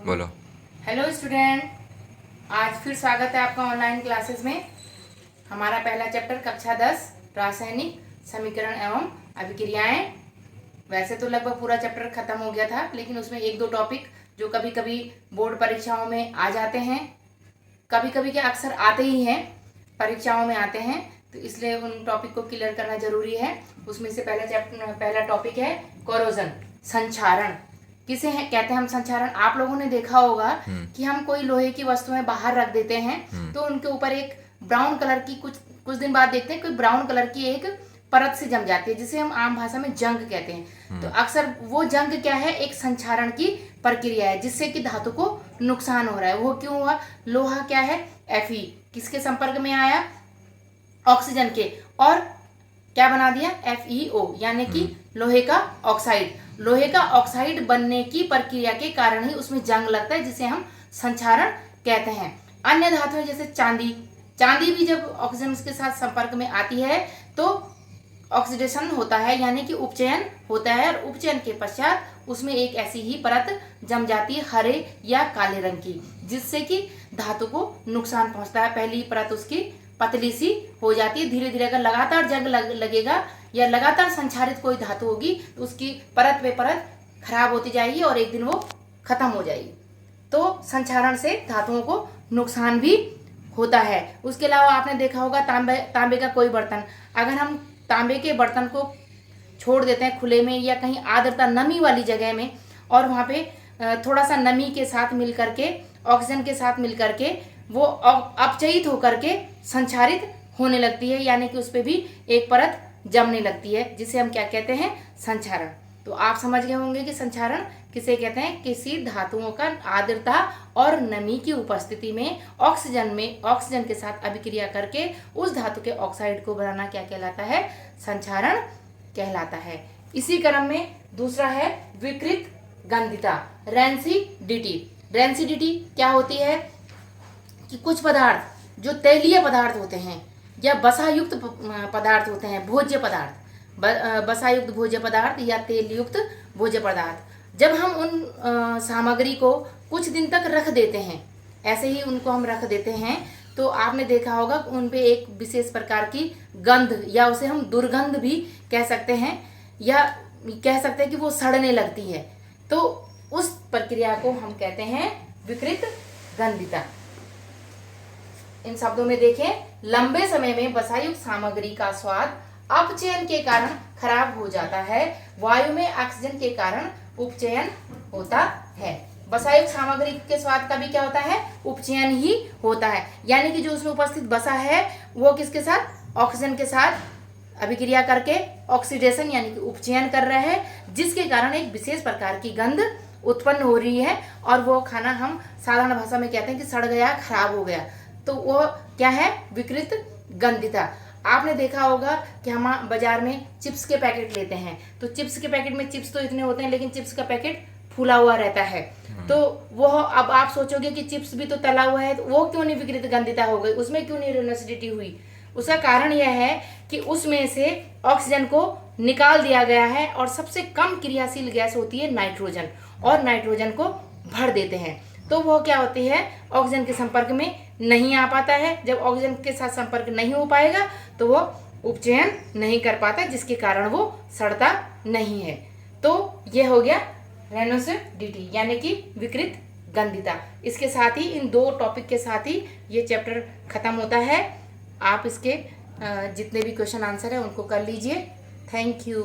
बोलो। Hello student, आज फिर स्वागत है आपका ऑनलाइन क्लासेस में। हमारा पहला चैप्टर कक्षा 10 रासायनिक समीकरण एवं अभिक्रियाएं। वैसे तो लगभग पूरा चैप्टर खत्म हो गया था, लेकिन उसमें एक दो टॉपिक जो कभी कभी बोर्ड परीक्षाओं में आ जाते हैं, कभी कभी के अक्सर आते ही हैं, परीक्षाओं में आते हैं, तो इसलिए उन टॉपिक को क्लियर करना जरूरी है। उसमें से पहला टॉपिक है कोरोजन, संक्षारण। किसे है कहते हैं हम संक्षारण। आप लोगों ने देखा होगा कि हम कोई लोहे की वस्तुएं बाहर रख देते हैं तो उनके ऊपर एक ब्राउन कलर की कुछ दिन बाद देखते हैं कोई ब्राउन कलर की एक परत से जम जाती है, जिसे हम आम भाषा में जंग कहते हैं। तो अक्सर वो जंग क्या है, एक संक्षारण की प्रक्रिया है जिससे कि धातु को नुकसान हो रहा है। वो क्यों हुआ? लोहा क्या है, Fe किसके संपर्क में आया? ऑक्सीजन के, और क्या बना दिया? FeO, यानी कि लोहे का ऑक्साइड। लोहे का ऑक्साइड बनने की प्रक्रिया के कारण ही उसमें जंग लगता है, जिसे हम संक्षारण कहते हैं। अन्य धातुएं जैसे चांदी, चांदी भी जब ऑक्सीजन के साथ संपर्क में आती है तो ऑक्सीडेशन होता है, यानी कि उपचयन होता है, और उपचयन के पश्चात उसमें एक ऐसी ही परत जम जाती है हरे या काले रंग की, जिससे कि धातु को नुकसान पहुंचता है। पहली परत उसकी पतली सी हो जाती है। धीरे धीरे अगर लगातार जंग लगेगा या लगातार संक्षारित कोई धातु होगी तो उसकी परत पे परत खराब होती जाएगी और एक दिन वो खत्म हो जाएगी। तो संक्षारण से धातुओं को नुकसान भी होता है। उसके अलावा आपने देखा होगा तांबे का कोई बर्तन, अगर हम तांबे के बर्तन को छोड़ देते हैं खुले में या कहीं आर्द्रता नमी वाली जगह में, और वहाँ पे थोड़ा सा नमी के साथ मिल करके, ऑक्सीजन के साथ मिल करके वो अपचयित होकर के संक्षारित होने लगती है, यानी कि उस पर भी एक परत जमने लगती है, जिसे हम क्या कहते हैं? संक्षारण। तो आप समझ गए होंगे कि संक्षारण किसे कहते हैं? किसी धातुओं का आर्द्रता और नमी की उपस्थिति में ऑक्सीजन के साथ अभिक्रिया करके उस धातु के ऑक्साइड को बनाना क्या कहलाता है? संक्षारण कहलाता है। इसी क्रम में दूसरा है विकृत गंधिता, रेंसिडिटी। रेंसिडिटी क्या होती है कि कुछ पदार्थ जो तैलीय पदार्थ होते हैं या बसायुक्त पदार्थ होते हैं, भोज्य पदार्थ, बसायुक्त भोज्य पदार्थ या तेलयुक्त भोज्य पदार्थ, जब हम उन सामग्री को कुछ दिन तक रख देते हैं, ऐसे ही उनको हम रख देते हैं, तो आपने देखा होगा उन पे एक विशेष प्रकार की गंध, या उसे हम दुर्गंध भी कह सकते हैं, या कह सकते हैं कि वो सड़ने लगती है। तो उस प्रक्रिया को हम कहते हैं विकृत गंधिता। इन शब्दों में देखें, लंबे समय में बसायुक्त सामग्री का स्वाद अपचयन के कारण खराब हो जाता है। वायु में ऑक्सीजन के कारण उपचयन होता है। बसायुक्त सामग्री के स्वाद का भी क्या होता है? उपचयन ही होता है, यानी कि जो उसमें उपस्थित बसा है वो किसके साथ? ऑक्सीजन के साथ अभिक्रिया करके ऑक्सीडेशन यानी कि उपचयन कर रहे हैं, जिसके कारण एक विशेष प्रकार की गंध उत्पन्न हो रही है, और वो खाना हम साधारण भाषा में कहते हैं कि सड़ गया, खराब हो गया। तो वो क्या है? विकृत गंधिता। आपने देखा होगा कि हम बाजार में चिप्स के पैकेट लेते हैं, तो चिप्स के पैकेट में चिप्स तो इतने होते हैं, लेकिन चिप्स का पैकेट फूला हुआ रहता है। तो वो अब आप सोचोगे कि चिप्स भी तो तला हुआ है, तो वो क्यों नहीं विकृत गंधिता हो गई, उसमें क्यों नहीं रेनोसिडिटी हुई? उसका कारण यह है कि उसमें से ऑक्सीजन को निकाल दिया गया है, और सबसे कम क्रियाशील गैस होती है नाइट्रोजन, और नाइट्रोजन को भर देते हैं। तो वो क्या होती है? ऑक्सीजन के संपर्क में नहीं आ पाता है। जब ऑक्सीजन के साथ संपर्क नहीं हो पाएगा तो वो उपचयन नहीं कर पाता, जिसके कारण वो सड़ता नहीं है। तो ये हो गया रेनोसिडिटी, यानी कि विकृत गंधिता। इसके साथ ही, इन दो टॉपिक के साथ ही ये चैप्टर खत्म होता है। आप इसके जितने भी क्वेश्चन आंसर है उनको कर लीजिए। Thank you.